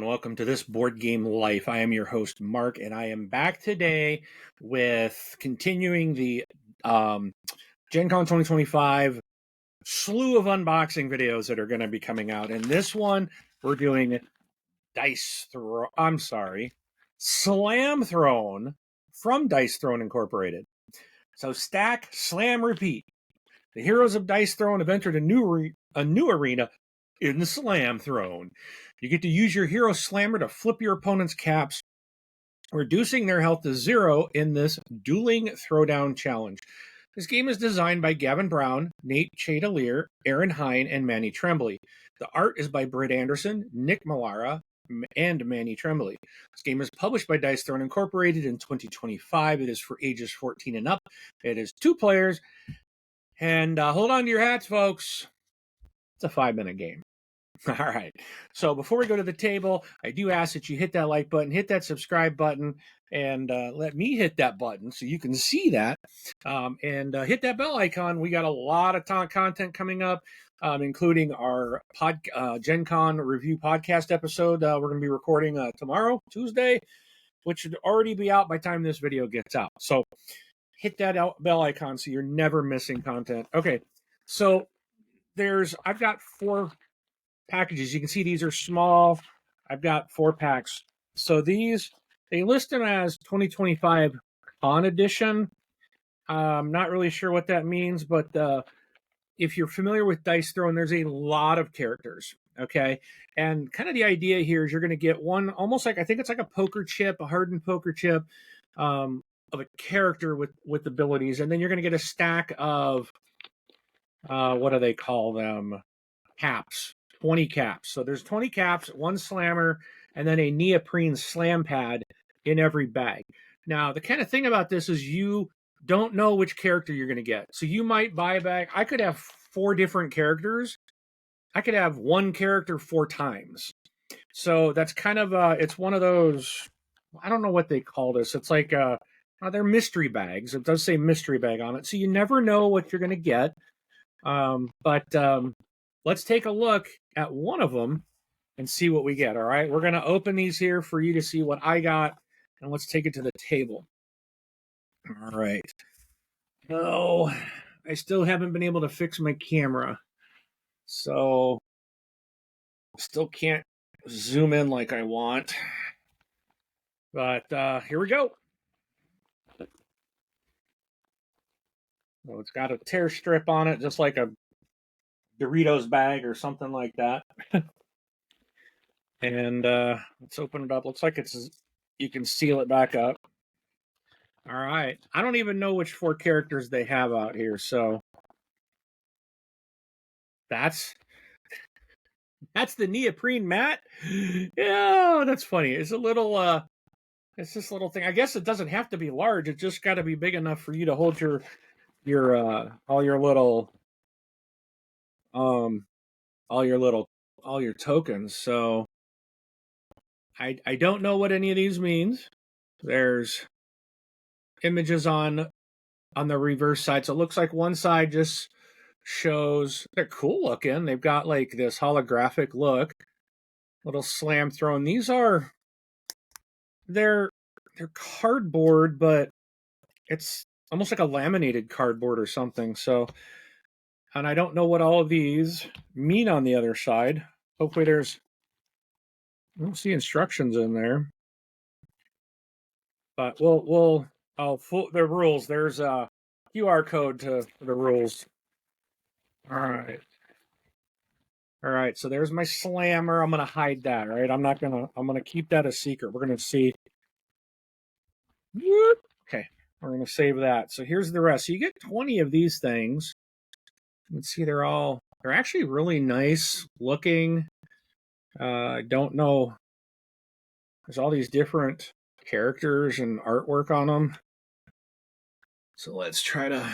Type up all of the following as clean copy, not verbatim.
welcome to This Board Game Life. I am your host, Mark, and I am back today with continuing the GenCon 2025 slew of unboxing videos that are going to be coming out. And this one, we're doing Slam Throne from Dice Throne Incorporated. So stack, slam, repeat. The heroes of Dice Throne have entered a new arena in the Slam Throne. You get to use your hero slammer to flip your opponent's caps, reducing their health to 0 in this dueling throwdown challenge. This game is designed by Gavin Brown, Nate Chadelier, Aaron Hine, and Manny Tremblay. The art is by Britt Anderson, Nick Malara, and Manny Tremblay. This game is published by Dice Throne Incorporated in 2025. It is for ages 14 and up. It is 2 players. And hold on to your hats, folks. It's a 5-minute game. All right. So before we go to the table, I do ask that you hit that like button, hit that subscribe button, and let me hit that button so you can see that. And hit that bell icon. We got a lot of content coming up, including our GenCon review podcast episode. We're going to be recording tomorrow, Tuesday, which should already be out by the time this video gets out. So hit that bell icon so you're never missing content. Okay. So I've got 4 packages. You can see these are small. I've got 4 packs. So they list them as 2025 Con Edition. I'm not really sure what that means, but if you're familiar with Dice Throne, there's a lot of characters. Okay. And kind of the idea here is you're going to get one, almost like, I think it's like a poker chip, a hardened poker chip of a character with abilities. And then you're going to get a stack of, what do they call them? Caps. 20 caps. So there's 20 caps, 1 slammer, and then a neoprene slam pad in every bag. Now, the kind of thing about this is you don't know which character you're going to get. So you might buy a bag. I could have 4 different characters. I could have 1 character 4 times. So that's kind of, it's one of those, I don't know what they call this. It's like, they're mystery bags. It does say mystery bag on it. So you never know what you're going to get. Let's take a look at one of them and see what we get, all right? We're going to open these here for you to see what I got, and let's take it to the table. All right. Oh, I still haven't been able to fix my camera, so still can't zoom in like I want. But here we go. So it's got a tear strip on it, just like a Doritos bag or something like that. And let's open it up. Looks like you can seal it back up. All right. I don't even know which 4 characters they have out here, so that's the neoprene mat. Yeah, that's funny. It's a little it's this little thing. I guess it doesn't have to be large. It just got to be big enough for you to hold your all your tokens. So I don't know what any of these means. There's images on the reverse side. So it looks like one side just shows, they're cool looking. They've got like this holographic look. Little Slam Throne. They're cardboard, but it's almost like a laminated cardboard or something. So, and I don't know what all of these mean on the other side. Hopefully I don't see instructions in there. But the rules. There's a QR code to the rules. All right. So there's my slammer. I'm gonna hide that. Right. I'm gonna keep that a secret. We're gonna see. Okay. We're gonna save that. So here's the rest. So you get 20 of these things. You can see they're actually really nice looking. I don't know. There's all these different characters and artwork on them. So let's try to.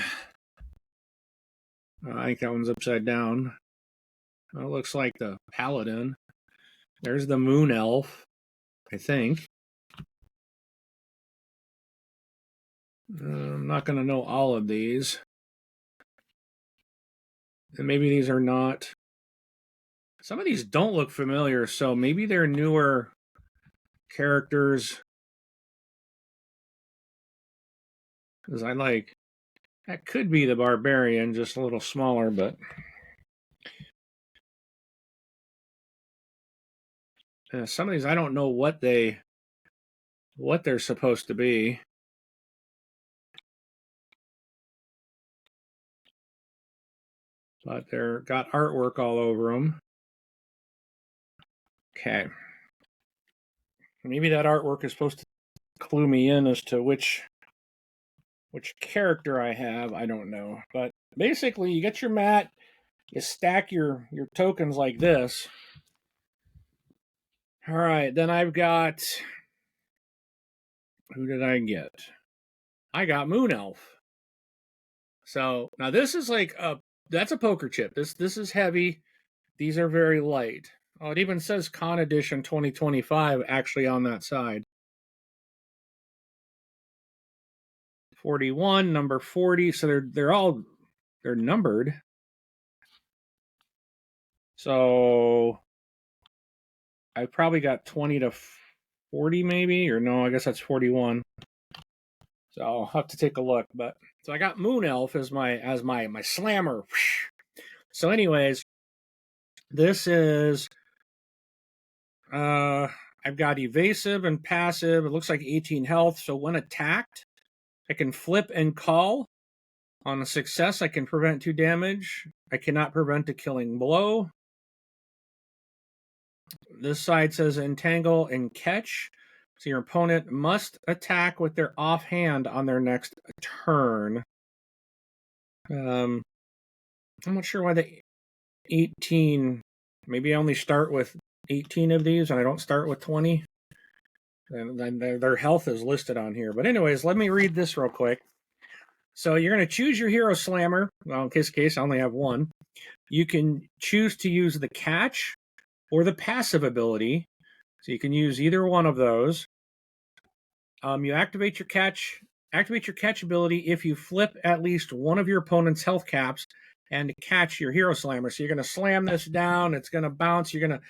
I think that one's upside down. It looks like the paladin. There's the moon elf, I think. I'm not going to know all of these. And maybe these are not. Some of these don't look familiar, so maybe they're newer characters. Because I like, that could be the barbarian, just a little smaller, but some of these I don't know what they're supposed to be. But they're got artwork all over them. Okay. Maybe that artwork is supposed to clue me in as to which character I have. I don't know. But basically, you get your mat, you stack your tokens like this. All right, then I've got, who did I get? I got Moon Elf. So now this is like that's a poker chip. This is heavy. These are very light. Oh, it even says Con Edition 2025 actually on that side. 41, number 40. So they're numbered. So I probably got 20 to 40 maybe, or no, I guess that's 41. So I'll have to take a look. But so I got Moon Elf as my slammer. So anyways, this is I've got evasive and passive. It looks like 18 health. So when attacked, I can flip and call. On a success, I can prevent 2 damage. I cannot prevent a killing blow. This side says entangle and catch. So your opponent must attack with their offhand on their next turn. I'm not sure why the 18. Maybe I only start with 18 of these and I don't start with 20. And then their health is listed on here. But anyways, let me read this real quick. So you're going to choose your hero slammer. Well, in this case, I only have one. You can choose to use the catch or the passive ability. So you can use either one of those. You activate your catch ability if you flip at least one of your opponent's health caps and catch your hero slammer. So you're going to slam this down. It's going to bounce. You're going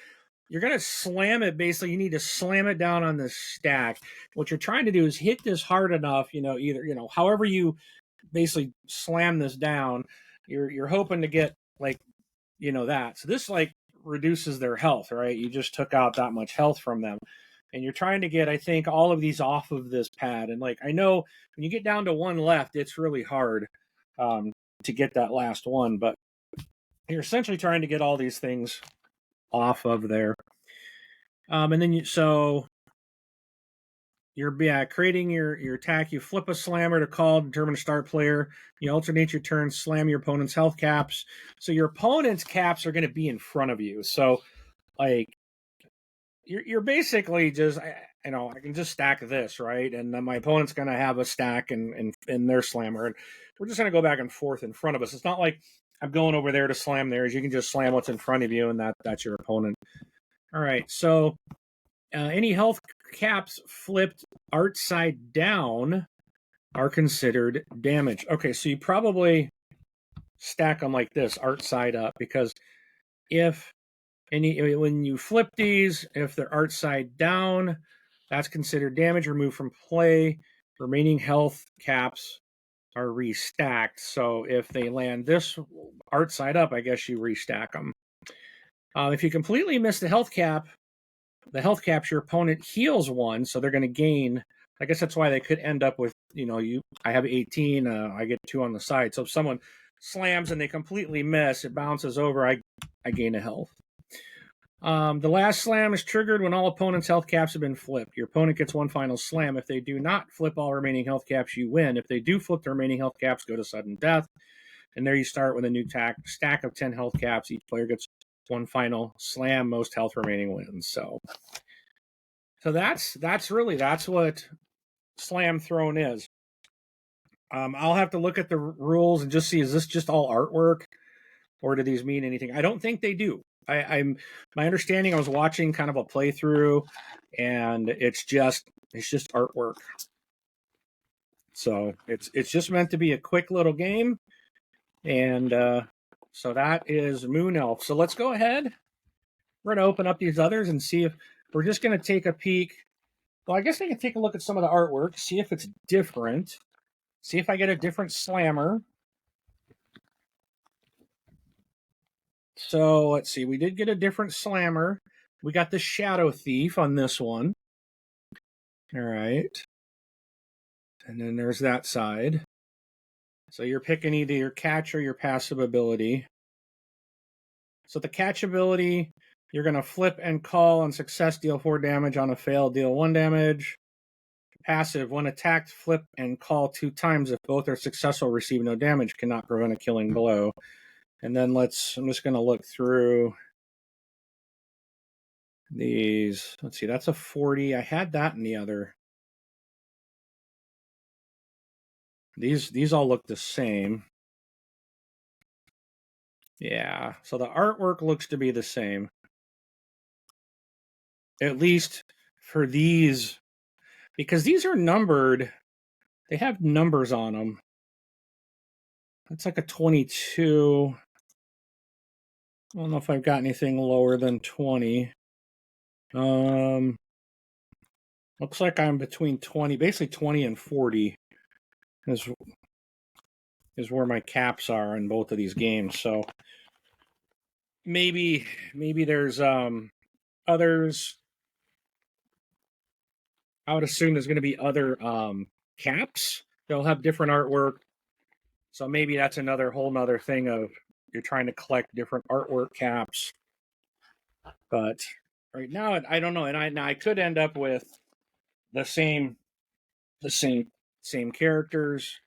to slam it. Basically, you need to slam it down on this stack. What you're trying to do is hit this hard enough. However you basically slam this down, you're hoping to get that. So this reduces their health, right? You just took out that much health from them. And you're trying to get, I think, all of these off of this pad. And I know when you get down to one left, it's really hard to get that last one. But you're essentially trying to get all these things off of there. And then you're creating your attack. You flip a slammer to call, determine a start player. You alternate your turn, slam your opponent's health caps. So your opponent's caps are going to be in front of you. So you're basically just, I can just stack this, right? And then my opponent's going to have a stack in their slammer. And we're just going to go back and forth in front of us. It's not like I'm going over there to slam theirs. You can just slam what's in front of you, and that's your opponent. All right, so any health caps flipped art side down are considered damage. Okay, so you probably stack them like this, art side up, because when you flip these, if they're art side down, that's considered damage. Removed from play. Remaining health caps are restacked. So if they land this art side up, I guess you restack them. If you completely miss the health caps, your opponent heals 1, so they're going to gain. I guess that's why they could end up with, I have 18, I get 2 on the side. So if someone slams and they completely miss, it bounces over, I gain a health. The last slam is triggered when all opponents' health caps have been flipped. Your opponent gets 1 final slam. If they do not flip all remaining health caps, you win. If they do flip the remaining health caps, go to sudden death. And there you start with a new stack of 10 health caps. Each player gets 1 final slam. Most health remaining wins. So that's what Slam Throne is. I'll have to look at the rules and just see, is this just all artwork, or do these mean anything? I don't think they do. My understanding, I was watching kind of a playthrough, and it's just artwork. So it's just meant to be a quick little game, and so that is Moon Elf. So let's go ahead. We're going to open up these others and see if we're just going to take a peek Well, I guess I can take a look at some of the artwork, see if it's different. See if I get a different slammer. So let's see. We did get a different slammer. We got the Shadow Thief on this one. All right. And then there's that side. So you're picking either your catch or your passive ability. So the catch ability, you're going to flip and call on success, deal 4 damage. On a fail, deal 1 damage. Passive, when attacked, flip and call 2 times. If both are successful, receive no damage, cannot prevent a killing blow. And then I'm just going to look through these. Let's see, that's a 40. I had that in the other. These all look the same. Yeah, so the artwork looks to be the same. At least for these, because these are numbered. They have numbers on them. That's like a 22. I don't know if I've got anything lower than 20. Looks like I'm between 20, basically 20 and 40 is where my caps are in both of these games. So maybe there's others. I would assume there's going to be other caps. They'll have different artwork. So maybe that's another whole nother thing of you're trying to collect different artwork caps. But right now, I don't know, and I could end up with the same characters.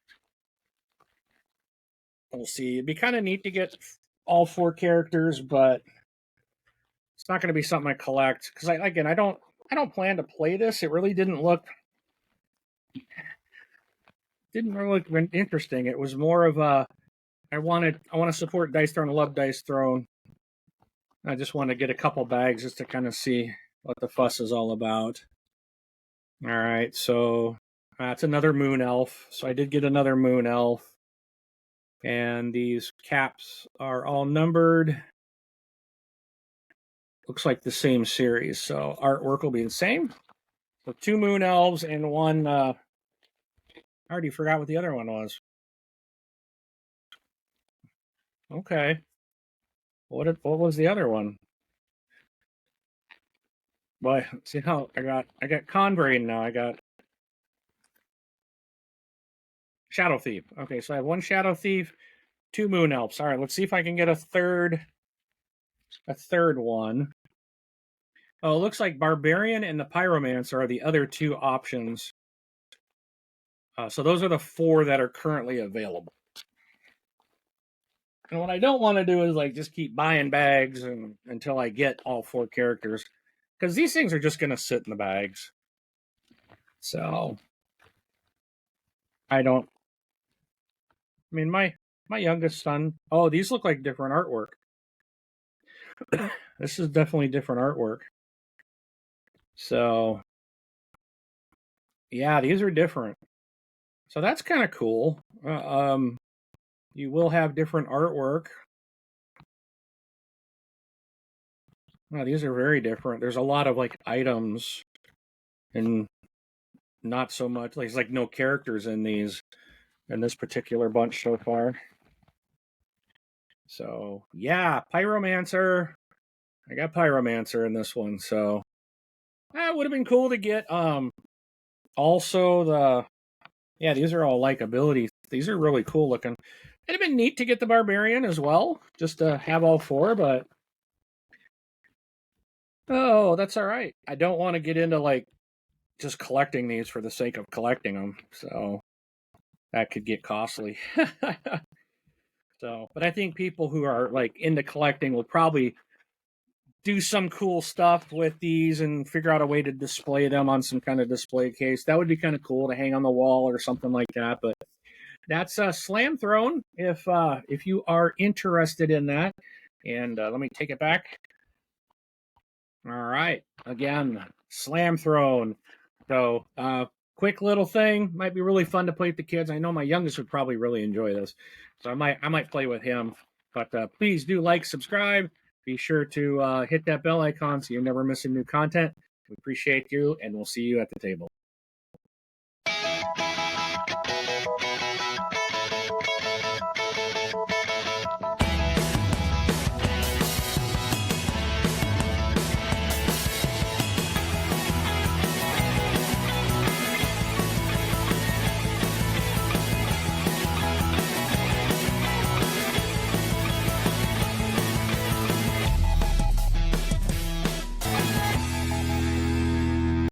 We'll see. It'd be kind of neat to get all 4 characters, but it's not going to be something I collect because I don't plan to play this. It really didn't look interesting. It was more of a I want to support Dice Throne. I love Dice Throne. I just want to get a couple bags just to kind of see what the fuss is all about. All right, so that's another Moon Elf. So I did get another Moon Elf. And these caps are all numbered. Looks like the same series. So artwork will be the same. So 2 Moon Elves and 1... I already forgot what the other one was. Okay. What was the other one? Boy, see how I got Conbrain now. I got Shadow Thief. Okay, so I have 1 Shadow Thief, 2 Moon Elves. All right, let's see if I can get a third one. Oh, it looks like Barbarian and the Pyromancer are the other 2 options. So those are the 4 that are currently available. And what I don't want to do is like just keep buying bags until I get all 4 characters, because these things are just going to sit in the bags. So I don't. I mean, my youngest son. Oh, these look like different artwork. This is definitely different artwork. So yeah, these are different. So that's kind of cool. You will have different artwork. Oh, these are very different. There's a lot of like items and not so much. There's like no characters in this particular bunch so far. So yeah, Pyromancer. I got Pyromancer in this one. So that would have been cool to get. Also these are all like abilities. These are really cool looking. It'd have been neat to get the Barbarian as well, just to have all 4, but oh, that's all right. I don't want to get into like just collecting these for the sake of collecting them, so that could get costly. So, but I think people who are like into collecting will probably do some cool stuff with these and figure out a way to display them on some kind of display case. That would be kind of cool to hang on the wall or something like that. But that's Slam Throne if you are interested in that. And let me take it back. All right, again, Slam Throne. So quick little thing, might be really fun to play with the kids. I know my youngest would probably really enjoy this, so I might play with him. But please do like, subscribe. Be sure to hit that bell icon so you never miss a new content. We appreciate you, and we'll see you at the table.